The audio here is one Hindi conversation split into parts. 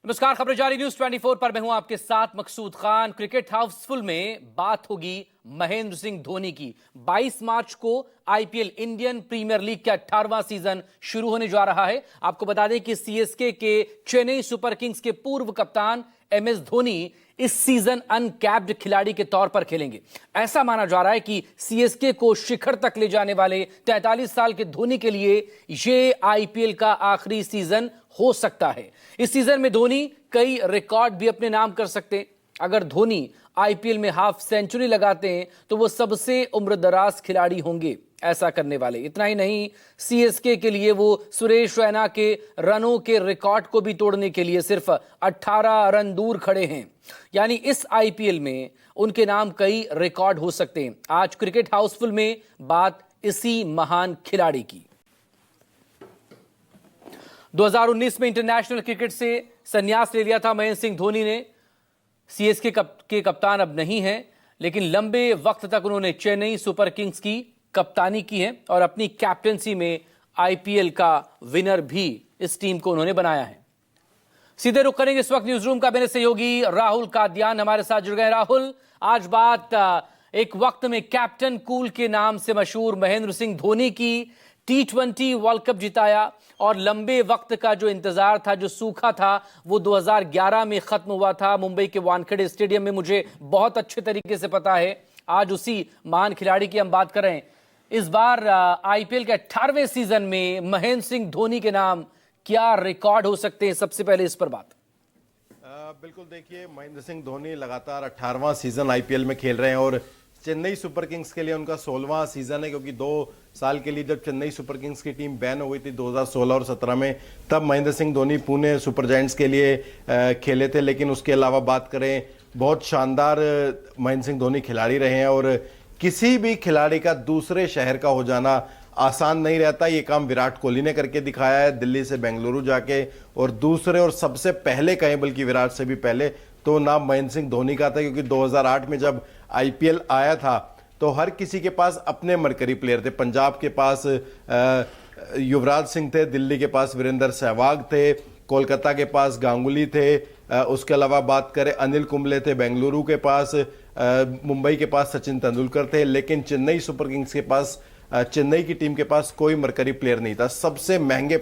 नमस्कार, खबरें जारी न्यूज 24 पर मैं हूं आपके साथ मकसूद खान। क्रिकेट हाउसफुल में बात होगी महेंद्र सिंह धोनी की। 22 मार्च को आईपीएल इंडियन प्रीमियर लीग का 18वां सीजन शुरू होने जा रहा है। आपको बता दें कि सीएसके के चेन्नई सुपर किंग्स के पूर्व कप्तान एमएस धोनी इस सीजन अनकैप्ड खिलाड़ी के तौर पर खेलेंगे। ऐसा माना जा रहा है कि सीएसके को शिखर तक ले जाने वाले 43 साल के धोनी के लिए यह आईपीएल का आखिरी सीजन हो सकता है। इस सीजन में धोनी कई रिकॉर्ड भी अपने नाम कर सकते हैं। अगर धोनी आईपीएल में हाफ सेंचुरी लगाते हैं तो वो सबसे उम्रदराज खिलाड़ी होंगे ऐसा करने वाले। इतना ही नहीं, सीएसके के लिए वो सुरेश रैना के रनों के रिकॉर्ड को भी तोड़ने के लिए सिर्फ 18 रन दूर खड़े हैं। यानी इस आईपीएल में उनके नाम कई रिकॉर्ड हो सकते हैं। आज क्रिकेट हाउसफुल में बात इसी महान खिलाड़ी की। 2019 में इंटरनेशनल क्रिकेट से संन्यास ले लिया था महेंद्र सिंह धोनी ने। सीएसके के कप्तान अब नहीं हैं, लेकिन लंबे वक्त तक उन्होंने चेन्नई सुपर किंग्स की कप्तानी की है और अपनी कैप्टेंसी में आईपीएल का विनर भी इस टीम को उन्होंने बनाया है। सीधे रुख करेंगे इस वक्त न्यूज रूम का। मेरे सहयोगी राहुल कादियान हमारे साथ जुड़ गए। राहुल, आज बात एक वक्त में कैप्टन कूल के नाम से मशहूर महेंद्र सिंह धोनी की। T20 वर्ल्ड कप जिताया और लंबे वक्त का जो इंतजार था, जो सूखा था, वो 2011 में खत्म हुआ था मुंबई के वानखेड़े स्टेडियम में। मुझे बहुत अच्छे तरीके से पता है। आज उसी महान खिलाड़ी की हम बात कर रहे हैं। इस बार आईपीएल के 18वें सीजन में महेंद्र सिंह धोनी के नाम क्या रिकॉर्ड हो सकते हैं? सबसे पहले इस पर बात। बिल्कुल, देखिए, महेंद्र सिंह धोनी लगातार 18वां सीजन आईपीएल में खेल रहे हैं और चेन्नई सुपर किंग्स के लिए उनका 16वां सीजन है, क्योंकि 2 साल के लिए जब चेन्नई सुपर किंग्स की टीम बैन हो गई थी 2016 और 17 में, तब महेंद्र सिंह धोनी पुणे सुपर जायंट्स के लिए खेले थे। लेकिन उसके अलावा बात करें, बहुत शानदार महेंद्र सिंह धोनी खिलाड़ी रहे हैं और किसी भी खिलाड़ी का दूसरे शहर का हो जाना आसान नहीं रहता। ये काम विराट कोहली ने करके दिखाया है, दिल्ली से बेंगलुरु जाके, और दूसरे और सबसे पहले कहें, बल्कि विराट से भी पहले, तो नाम महेंद्र सिंह धोनी का था। क्योंकि 2008 में जब आईपीएल आया था तो हर किसी के पास अपने मरकरी प्लेयर थे। पंजाब के पास युवराज सिंह थे, दिल्ली के पास वीरेंद्र सहवाग थे, कोलकाता के पास गांगुली थे, उसके अलावा बात करें अनिल कुंबले थे बेंगलुरु के पास, मुंबई के पास सचिन तेंदुलकर थे। लेकिन चेन्नई सुपर किंग्स के पास, चेन्नई की टीम के पास कोई मरकरी प्लेयर नहीं था। सबसे महंगे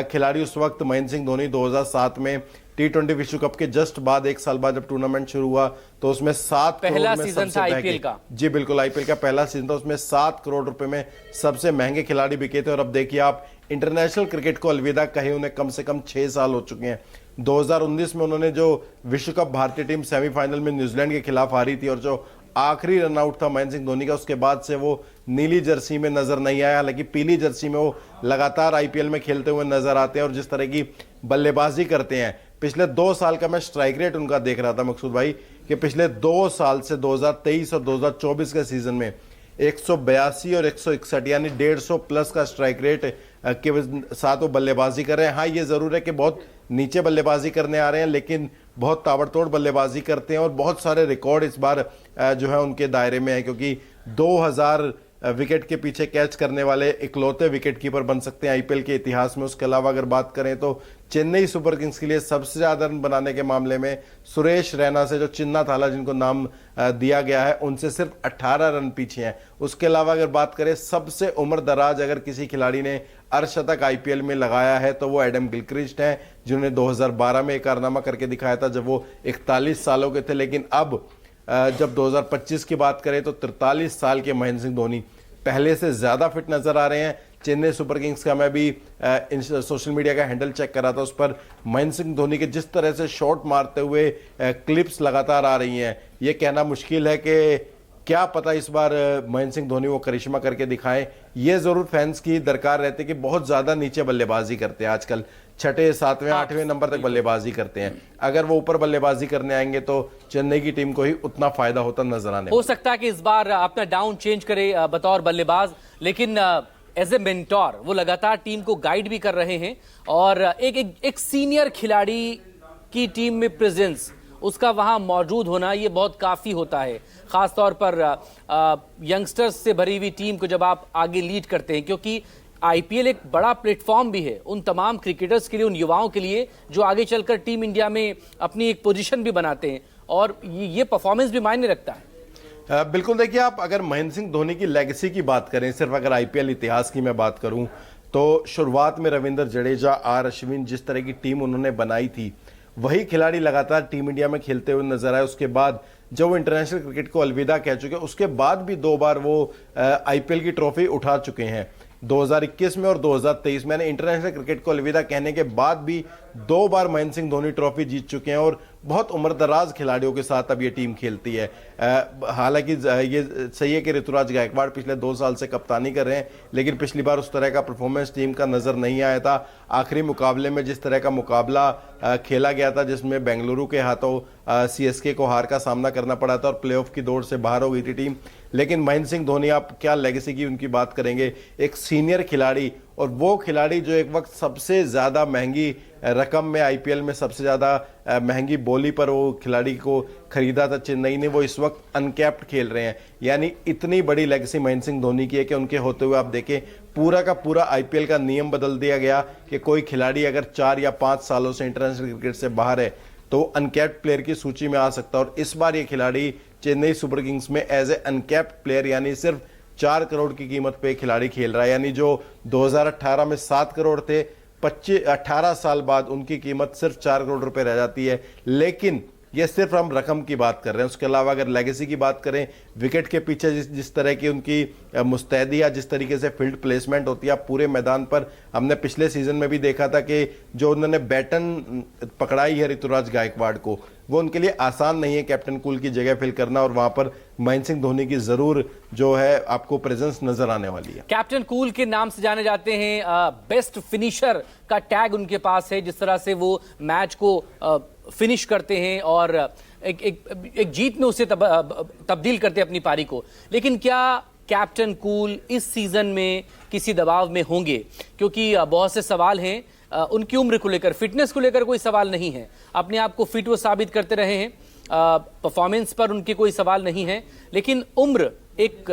खिलाड़ी उस वक्त महेंद्र सिंह धोनी 2007 में T20 विश्व कप के जस्ट बाद, 1 साल बाद जब टूर्नामेंट शुरू हुआ, तो उसमें 7 पहला सीजन था आईपीएल का। जी बिल्कुल, आईपीएल का पहला सीजन था। उसमें 7 करोड़ रुपए में सबसे महंगे खिलाड़ी बिके थे। और अब देखिए आप, इंटरनेशनल क्रिकेट को अलविदा कहे उन्हें कम से कम 6 साल हो चुके हैं। 2019 में उन्होंने जो विश्व कप भारतीय टीम सेमीफाइनल में न्यूजीलैंड के खिलाफ हारी थी और जो आखिरी रनआउट था महेंद्र सिंह धोनी का, उसके बाद से वो नीली जर्सी में नजर नहीं आया। हालांकि पीली जर्सी में वो लगातार आईपीएल में खेलते हुए नजर आते हैं और जिस तरह की बल्लेबाजी करते हैं, पिछले 2 साल का मैं स्ट्राइक रेट उनका देख रहा था मकसूद भाई, कि पिछले 2 साल से 2023 और 2024 के सीजन में 182 और 161 यानी 150 प्लस का स्ट्राइक रेट के साथ वो बल्लेबाजी कर रहे हैं। हाँ, ये जरूर है कि बहुत नीचे बल्लेबाजी करने आ रहे हैं, लेकिन बहुत ताबड़तोड़ बल्लेबाजी करते हैं और बहुत सारे रिकॉर्ड इस बार जो है उनके दायरे में है। क्योंकि 2000 विकेट के पीछे कैच करने वाले इकलौते विकेट कीपर बन सकते हैं आईपीएल के इतिहास में। उसके अलावा अगर बात करें तो चेन्नई सुपर किंग्स के लिए सबसे ज्यादा रन बनाने के मामले में सुरेश रैना से, जो चिन्ना थाला जिनको नाम दिया गया है, उनसे सिर्फ 18 रन पीछे हैं। उसके अलावा अगर बात करें सबसे उम्र दराज अगर किसी खिलाड़ी ने अर्धशतक आईपीएल में लगाया है तो वो एडम गिलक्रिस्ट हैं, जिन्होंने 2012 में एक कारनामा करके दिखाया था जब वो 41 सालों के थे। लेकिन अब जब 2025 की बात करें तो 43 साल के महेंद्र सिंह धोनी पहले से ज्यादा फिट नजर आ रहे हैं। चेन्नई सुपर किंग्स का मैं भी सोशल मीडिया का हैंडल चेक कर रहा था, उस पर महेंद्र सिंह धोनी के जिस तरह से शॉट मारते हुए क्लिप्स लगातार आ रही हैं, ये कहना मुश्किल है कि क्या पता इस बार महेंद्र सिंह धोनी वो करिश्मा करके दिखाएं। ये जरूर फैंस की दरकार रहती है कि बहुत ज्यादा नीचे बल्लेबाजी करते हैं आजकल, 6, 7, 8वें नंबर तक बल्लेबाजी करते हैं। अगर वो ऊपर बल्लेबाजी करने आएंगे तो चेन्नई की टीम को ही उतना फायदा होता नजर आने हो सकता है कि इस बार अपना डाउन चेंज करे बतौर बल्लेबाज, लेकिन एज ए मेंटोर वो लगातार टीम को गाइड भी कर रहे हैं। और एक सीनियर खिलाड़ी की टीम में प्रेजेंस, उसका वहां मौजूद होना, ये बहुत काफी होता है, खासतौर पर यंगस्टर्स से भरी हुई टीम को जब आप आगे लीड करते हैं। क्योंकि आईपीएल एक बड़ा प्लेटफॉर्म भी है उन तमाम क्रिकेटर्स के लिए, उन युवाओं के लिए जो आगे चलकर टीम इंडिया में अपनी एक पोजीशन भी बनाते हैं, और ये परफॉर्मेंस भी मायने रखता है। बिल्कुल, देखिए आप अगर महेंद्र सिंह धोनी की लेगेसी की बात करें, सिर्फ अगर आईपीएल इतिहास की मैं बात करूं, तो शुरुआत में रविंद्र जडेजा, आर अश्विन, जिस तरह की टीम उन्होंने बनाई थी, वही खिलाड़ी लगातार टीम इंडिया में खेलते हुए नजर आए। उसके बाद जब वो इंटरनेशनल क्रिकेट को अलविदा कह चुके, उसके बाद भी 2 बार वो आईपीएल की ट्रॉफी उठा चुके हैं, 2021 में और 2023 में। इंटरनेशनल क्रिकेट को अलविदा कहने के बाद भी 2 बार महेंद्र सिंह धोनी ट्रॉफी जीत चुके हैं और बहुत उम्रदराज खिलाड़ियों के साथ अब ये टीम खेलती है। हालांकि ये सही है कि ऋतुराज गायकवाड़ पिछले 2 साल से कप्तानी कर रहे हैं, लेकिन पिछली बार उस तरह का परफॉर्मेंस टीम का नजर नहीं आया था। आखिरी मुकाबले में जिस तरह का मुकाबला खेला गया था, जिसमें बेंगलुरु के हाथों सीएसके को हार का सामना करना पड़ा था और प्लेऑफ की दौड़ से बाहर हो गई थी टीम। लेकिन महेंद्र सिंह धोनी, आप क्या लेगेसी की उनकी बात करेंगे, एक सीनियर खिलाड़ी, और वो खिलाड़ी जो एक वक्त सबसे ज्यादा महंगी रकम में आईपीएल में सबसे ज्यादा महंगी बोली पर वो खिलाड़ी को खरीदा था चेन्नई ने, वो इस वक्त अनकैप्ड खेल रहे हैं। यानी इतनी बड़ी लेगेसी महेंद्र सिंह धोनी की है कि उनके होते हुए आप देखें पूरा का पूरा आईपीएल का नियम बदल दिया गया कि कोई खिलाड़ी अगर 4 या 5 सालों से इंटरनेशनल क्रिकेट से बाहर है तो अनकैप्ड प्लेयर की सूची में आ सकता है। और इस बार ये खिलाड़ी चेन्नई सुपर किंग्स में एज ए अनकैप्ड प्लेयर, यानी सिर्फ 4 करोड़ की कीमत पे खिलाड़ी खेल रहा है। यानी जो 2018 में 7 करोड़ थे, 18 साल बाद उनकी कीमत सिर्फ 4 करोड़ रुपए रह जाती है। लेकिन ये सिर्फ हम रकम की बात कर रहे हैं। उसके अलावा अगर लेगेसी की बात करें, विकेट के पीछे जिस तरह की उनकी मुस्तैदी या जिस तरीके से फील्ड प्लेसमेंट होती है पूरे मैदान पर, हमने पिछले सीजन में भी देखा था कि जो उन्होंने बैटन पकड़ाई है ऋतुराज गायकवाड़ को, वो उनके लिए आसान नहीं है कैप्टन कूल की जगह फिल करना, और वहां पर महेंद्र सिंह धोनी की जरूर जो है आपको प्रेजेंस नजर आने वाली है। कैप्टन कूल के नाम से जाने जाते हैं, बेस्ट फिनिशर का टैग उनके पास है। जिस तरह से वो मैच को फिनिश करते हैं और एक जीत में उसे तब्दील करते हैं अपनी पारी को। लेकिन क्या कैप्टन कूल इस सीजन में किसी दबाव में होंगे? क्योंकि बहुत से सवाल हैं उनकी उम्र को लेकर, फिटनेस को लेकर कोई सवाल नहीं है, अपने आप को फिट वो साबित करते रहे हैं, परफॉर्मेंस पर उनके कोई सवाल नहीं है। लेकिन उम्र एक,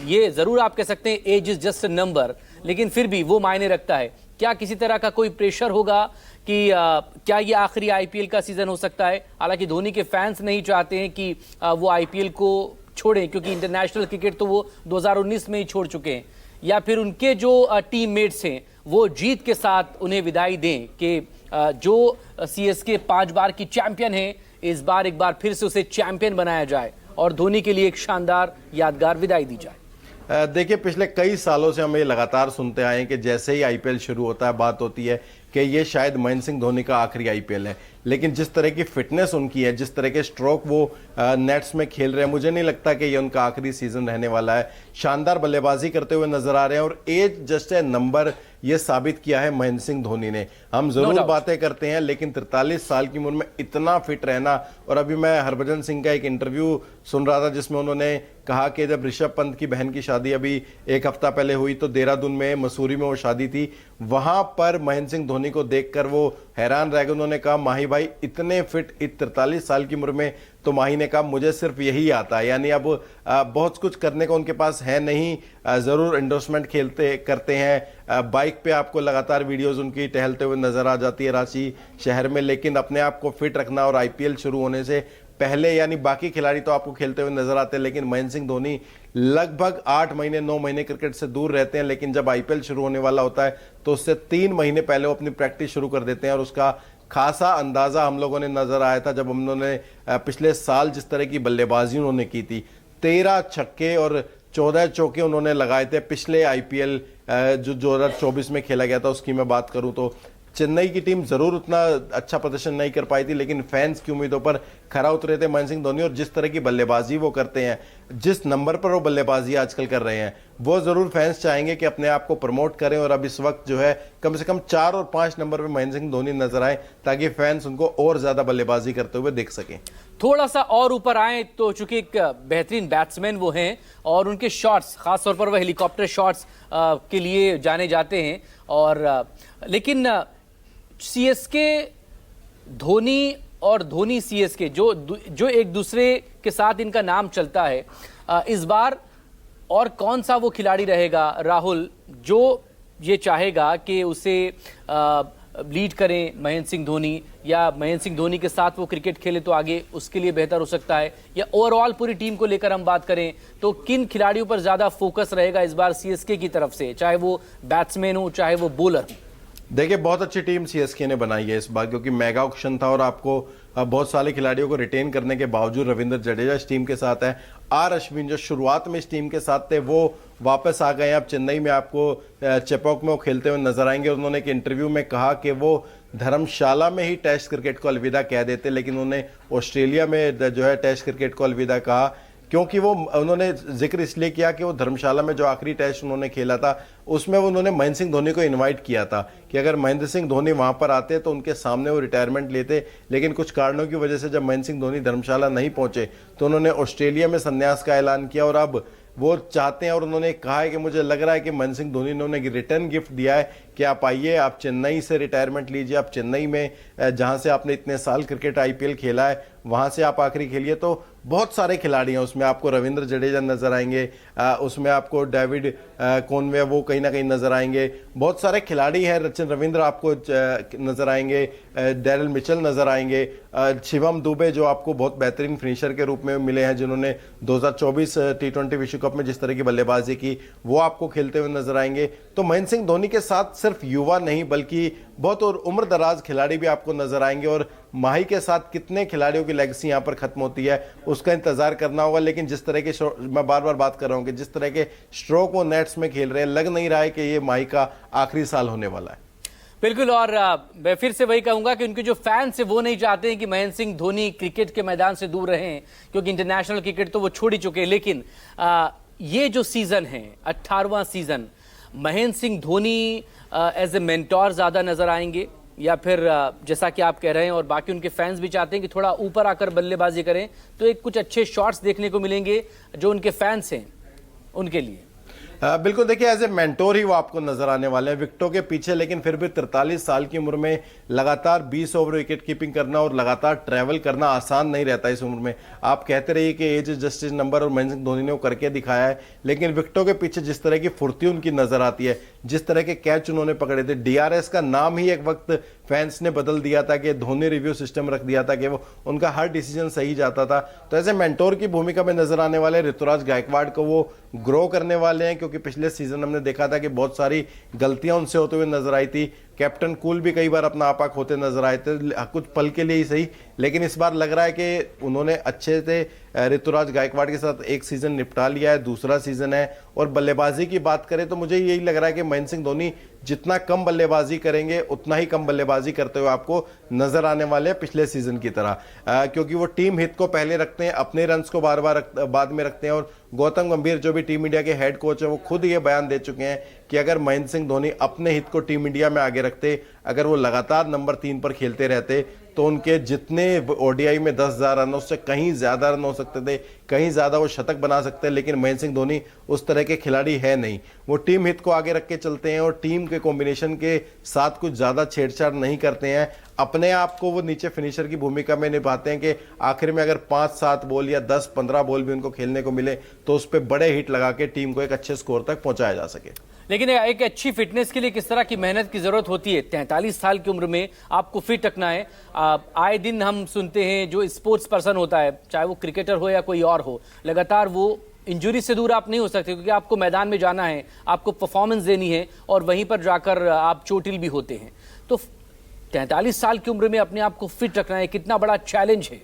ये जरूर आप कह सकते हैं age is just a number, लेकिन फिर भी वो मायने रखता है। क्या किसी तरह का कोई प्रेशर होगा कि क्या ये आखिरी आईपीएल का सीजन हो सकता है? हालांकि धोनी के फैंस नहीं चाहते हैं कि वो आईपीएल को छोड़ें, क्योंकि इंटरनेशनल क्रिकेट तो वो 2019 में ही छोड़ चुके हैं, या फिर उनके जो टीममेट्स हैं वो जीत के साथ उन्हें विदाई दें कि जो सीएसके 5 बार की चैंपियन है, इस बार एक बार फिर से उसे चैंपियन बनाया जाए और धोनी के लिए एक शानदार यादगार विदाई दी जाए। देखिए, पिछले कई सालों से हम ये लगातार सुनते आए हैं कि जैसे ही आईपीएल शुरू होता है बात होती है कि ये शायद महेंद्र सिंह धोनी का आखिरी आईपीएल है। लेकिन जिस तरह की फिटनेस उनकी है, जिस तरह के स्ट्रोक वो नेट्स में खेल रहे हैं, मुझे नहीं लगता कि ये उनका आखिरी सीजन रहने वाला है। शानदार बल्लेबाजी करते हुए नजर आ रहे हैं और एज जस्ट ए नंबर ये साबित किया है महेंद्र सिंह धोनी ने। हम जरूर बातें करते हैं, लेकिन 43 साल की उम्र में इतना फिट रहना। और अभी मैं हरभजन सिंह का एक इंटरव्यू सुन रहा था जिसमें उन्होंने कहा कि जब ऋषभ पंत की बहन की शादी अभी 1 हफ्ता पहले हुई तो देहरादून में, मसूरी में वो शादी थी, वहां पर महेंद्र सिंह धोनी को देखकर वो हैरान रह गए। उन्होंने कहा, माही भाई इतने फिट 43 साल की उम्र में, तो माही ने कहा मुझे सिर्फ यही आता है। यानी अब बहुत कुछ करने को उनके पास है नहीं, जरूर एंडोर्समेंट खेलते करते हैं, बाइक पे आपको लगातार वीडियोस उनकी टहलते हुए नजर आ जाती है रांची शहर में। लेकिन अपने आप को फिट रखना, और आईपीएल शुरू होने से पहले, यानी बाकी खिलाड़ी तो आपको खेलते हुए नजर आते हैं, लेकिन महेंद्र सिंह धोनी लगभग 8 महीने 9 महीने क्रिकेट से दूर रहते हैं। लेकिन जब आईपीएल शुरू होने वाला होता है तो उससे 3 महीने पहले वो अपनी प्रैक्टिस शुरू कर देते हैं, और उसका खासा अंदाजा हम लोगों ने नजर आया था जब उन्होंने पिछले साल जिस तरह की बल्लेबाजी उन्होंने की थी, 13 छक्के और 14 चौके उन्होंने लगाए थे पिछले आईपीएल जो 2024 में खेला गया था उसकी मैं बात करूं तो। चेन्नई की टीम जरूर उतना अच्छा प्रदर्शन नहीं कर पाई थी, लेकिन फैंस की उम्मीदों पर खरा उतरे थे महेंद्र सिंह धोनी। और जिस तरह की बल्लेबाजी वो करते हैं, जिस नंबर पर वो बल्लेबाजी आजकल कर रहे हैं, वो जरूर फैंस चाहेंगे कि अपने आप को प्रमोट करें। और अब इस वक्त जो है कम से कम 4 और 5 नंबर पर महेंद्र सिंह धोनी नजर आए, ताकि फैंस उनको और ज्यादा बल्लेबाजी करते हुए देख सकें। थोड़ा सा और ऊपर आए तो चूंकि एक बेहतरीन बैट्समैन वो हैं, और उनके शॉट्स खासतौर पर वह हेलीकॉप्टर शॉट्स के लिए जाने जाते हैं। और लेकिन सीएसके धोनी और धोनी सीएसके जो एक दूसरे के साथ इनका नाम चलता है, इस बार और कौन सा वो खिलाड़ी रहेगा राहुल जो ये चाहेगा कि उसे लीड करें महेंद्र सिंह धोनी, या महेंद्र सिंह धोनी के साथ वो क्रिकेट खेले तो आगे उसके लिए बेहतर हो सकता है, या ओवरऑल पूरी टीम को लेकर हम बात करें तो किन खिलाड़ियों पर ज्यादा फोकस रहेगा इस बार सीएसके की तरफ से, चाहे वो बैट्समैन हो चाहे वो बॉलर हो? देखिए, बहुत अच्छी टीम सीएसके ने बनाई है इस बार, क्योंकि मेगा ऑक्शन था और आपको बहुत सारे खिलाड़ियों को रिटेन करने के बावजूद रविंद्र जडेजा इस टीम के साथ है। आर अश्विन जो शुरुआत में इस टीम के साथ थे वो वापस आ गए हैं। अब चेन्नई में आपको चेपॉक में वो खेलते हुए नजर आएंगे। उन्होंने एक इंटरव्यू में कहा कि वो धर्मशाला में ही टेस्ट क्रिकेट को अलविदा कह देते, लेकिन उन्होंने ऑस्ट्रेलिया में जो है टेस्ट क्रिकेट को अलविदा कहा, क्योंकि वो उन्होंने जिक्र इसलिए किया कि वो धर्मशाला में जो आखिरी टेस्ट उन्होंने खेला था उसमें वो उन्होंने महेंद्र सिंह धोनी को इनवाइट किया था कि अगर महेंद्र सिंह धोनी वहां पर आते तो उनके सामने वो रिटायरमेंट लेते, लेकिन कुछ कारणों की वजह से जब महेंद्र सिंह धोनी धर्मशाला नहीं पहुंचे तो उन्होंने ऑस्ट्रेलिया में संन्यास का ऐलान किया। और अब वो चाहते हैं और उन्होंने कहा है कि मुझे लग रहा है कि महेंद्र सिंह धोनी ने उन्हें रिटर्न गिफ्ट दिया है कि आप आइए, आप चेन्नई से रिटायरमेंट लीजिए, आप चेन्नई में जहां से आपने इतने साल क्रिकेट आईपीएल खेला है वहां से आप आखिरी खेलिए। तो बहुत सारे खिलाड़ी हैं उसमें, आपको रविंद्र जडेजा नजर आएंगे, उसमें आपको डेविड कॉनवे वो कहीं ना कहीं नजर आएंगे, बहुत सारे खिलाड़ी हैं, रचिन रविंद्र आपको नजर आएंगे, डैरिल मिचेल नजर आएंगे, शिवम दुबे जो आपको बहुत बेहतरीन फिनिशर के रूप में मिले हैं, जिन्होंने 2024 टी20 विश्व कप में जिस तरह की बल्लेबाजी की वो आपको खेलते हुए नजर आएंगे। तो महेंद्र सिंह धोनी के साथ सिर्फ युवा नहीं बल्कि बहुत और उम्र दराज खिलाड़ी भी आपको नजर आएंगे, और माही के साथ कितने खिलाड़ियों की लेगेसी यहां पर खत्म होती है उसका इंतजार करना होगा। लेकिन जिस तरह के मैं बार बार बात कर रहा हूं कि जिस तरह के स्ट्रोक वो नेट्स में खेल रहे हैं, लग नहीं रहा है कि ये माही का आखिरी साल होने वाला है। बिल्कुल, और मैं फिर से वही कहूंगा कि उनके जो फैंस है वो नहीं चाहते हैं कि महेंद्र सिंह धोनी क्रिकेट के मैदान से दूर रहें, क्योंकि इंटरनेशनल क्रिकेट तो वो छोड़ ही चुके हैं। लेकिन ये जो सीजन है 18वां season, Mahendra Singh Dhoni as a mentor ज्यादा नजर आएंगे, या फिर जैसा कि आप कह रहे हैं और बाकी उनके फैंस भी चाहते हैं कि थोड़ा ऊपर आकर बल्लेबाजी करें तो एक कुछ अच्छे शॉट्स देखने को मिलेंगे जो उनके फैंस हैं उनके लिए? बिल्कुल, देखिए एज ए मेंटोर ही वो आपको नजर आने वाले हैं विकेटों के पीछे, लेकिन फिर भी 43 साल की उम्र में लगातार 20 ओवर विकेट कीपिंग करना और लगातार ट्रैवल करना आसान नहीं रहता इस उम्र में। आप कहते रहिए कि age is just is number, और महेंद्र सिंह धोनी ने वो करके दिखाया है, लेकिन विकेटों के पीछे जिस तरह की फुर्ती उनकी नजर आती है, जिस तरह के कैच उन्होंने पकड़े थे, डीआरएस का नाम ही एक वक्त फैंस ने बदल दिया था कि धोनी रिव्यू सिस्टम रख दिया था कि वो उनका हर डिसीजन सही जाता था। तो ऐसे मेंटोर की भूमिका में नजर आने वाले ऋतुराज गायकवाड़ को वो ग्रो करने वाले हैं, क्योंकि पिछले सीजन हमने देखा था कि बहुत सारी गलतियां उनसे होते हुए नजर आई थी। कैप्टन कूल भी कई बार अपना आपा खोते नजर आए थे, कुछ पल के लिए ही सही, लेकिन इस बार लग रहा है कि उन्होंने अच्छे से ऋतुराज गायकवाड़ के साथ एक सीजन निपटा लिया है, दूसरा सीजन है। और बल्लेबाजी की बात करें तो मुझे यही लग रहा है कि महेंद्र सिंह धोनी जितना कम बल्लेबाजी करेंगे उतना ही कम बल्लेबाजी करते हुए आपको नजर आने वाले हैं पिछले सीजन की तरह, क्योंकि वो टीम हित को पहले रखते हैं, अपने रन्स को बार बार बाद में रखते हैं। और गौतम गंभीर जो भी टीम इंडिया के हेड कोच हैं वो खुद ये बयान दे चुके हैं कि अगर महेंद्र सिंह धोनी अपने हित को टीम इंडिया में आगे रखते, अगर वो लगातार नंबर 3 पर खेलते रहते तो उनके जितने ओडीआई में 10,000 रन उससे कहीं ज्यादा रन हो सकते थे, कहीं ज्यादा वो शतक बना सकते हैं। लेकिन महेंद्र सिंह धोनी उस तरह के खिलाड़ी है नहीं, वो टीम हित को आगे रख के चलते हैं और टीम के कॉम्बिनेशन के साथ कुछ ज्यादा छेड़छाड़ नहीं करते हैं। अपने आप को वो नीचे फिनिशर की भूमिका में निभाते हैं कि आखिर में अगर 5-7 बॉल या 10-15 बॉल भी उनको खेलने को मिले तो उस पर बड़े हिट लगा के टीम को एक अच्छे स्कोर तक पहुंचाया जा सके। लेकिन एक अच्छी फिटनेस के लिए किस तरह की मेहनत की जरूरत होती है? 43 साल की उम्र में आपको फिट रखना है। आए दिन हम सुनते हैं जो स्पोर्ट्स पर्सन होता है, चाहे वो क्रिकेटर हो या कोई और हो, लगातार वो इंजरी से दूर आप नहीं हो सकते, क्योंकि आपको मैदान में जाना है, आपको परफॉर्मेंस देनी है और वहीं पर जाकर आप चोटिल भी होते हैं। तो 43 साल की उम्र में अपने आप को फिट रखना है, कितना बड़ा चैलेंज है?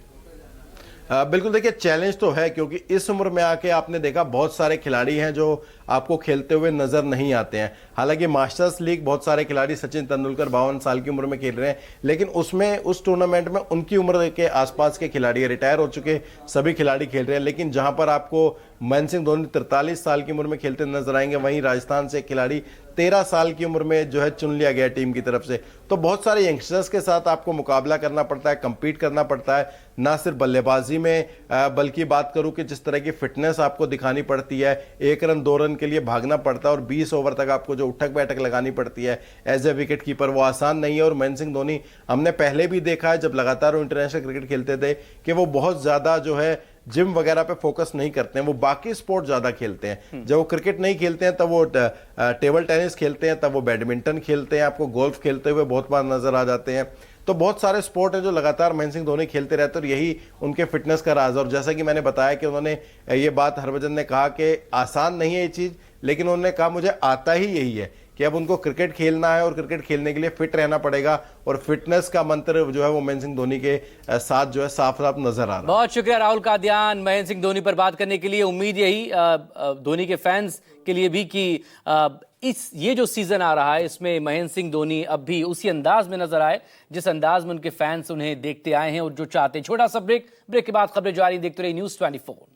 बिल्कुल, देखिए चैलेंज तो है, क्योंकि इस उम्र में आके आपने देखा बहुत सारे खिलाड़ी हैं जो आपको खेलते हुए नजर नहीं आते हैं। हालांकि मास्टर्स लीग बहुत सारे खिलाड़ी, सचिन तेंदुलकर 52 साल की उम्र में खेल रहे हैं, लेकिन उसमें उस टूर्नामेंट में उनकी उम्र के आसपास के खिलाड़ी, रिटायर हो चुके सभी खिलाड़ी खेल रहे हैं। लेकिन जहां पर आपको महेंद्र सिंह धोनी 43 साल की उम्र में खेलते नजर आएंगे, वहीं राजस्थान से खिलाड़ी 13 साल की उम्र में जो है चुन लिया गया टीम की तरफ से। तो बहुत सारे यंगस्टर्स के साथ आपको मुकाबला करना पड़ता है, कंपीट करना पड़ता है, ना सिर्फ बल्लेबाजी में बल्कि बात करूं कि जिस तरह की फिटनेस आपको दिखानी पड़ती है, 1 रन 2 रन के लिए भागना पड़ता है और 20 ओवर तक आपको जो उठक बैठक लगानी पड़ती है एज ए विकेट कीपर, वो आसान नहीं है। और महेंद्र सिंह धोनी हमने पहले भी देखा है जब लगातार वो इंटरनेशनल क्रिकेट खेलते थे कि वो बहुत ज्यादा जो है जिम वगैरह पे फोकस नहीं करते हैं, वो बाकी स्पोर्ट ज्यादा खेलते हैं। जब वो क्रिकेट नहीं खेलते हैं तब वो टेबल टेनिस खेलते हैं, तब वो बैडमिंटन खेलते हैं, आपको गोल्फ खेलते हुए बहुत बार नजर आ जाते हैं। तो बहुत सारे स्पोर्ट हैं जो लगातार महेंद्र सिंह धोनी खेलते रहते हैं, और यही उनके फिटनेस का राज है। और जैसा कि मैंने बताया कि उन्होंने ये बात हरभजन ने कहा कि आसान नहीं है ये चीज, लेकिन उन्होंने कहा मुझे आता ही यही है कि अब उनको क्रिकेट खेलना है और क्रिकेट खेलने के लिए फिट रहना पड़ेगा, और फिटनेस का मंत्र जो है वो महेंद्र सिंह धोनी के साथ जो है साफ साफ नजर आ रहा है। बहुत शुक्रिया राहुल कादियान महेंद्र सिंह धोनी पर बात करने के लिए। उम्मीद यही धोनी के फैंस के लिए भी कि ये जो सीजन आ रहा है इसमें महेंद्र सिंह धोनी अब भी उसी अंदाज में नजर आए जिस अंदाज में उनके फैंस उन्हें देखते आए हैं और जो चाहते हैं। छोटा सा ब्रेक के बाद खबरें जारी, देखते रहिए News 24।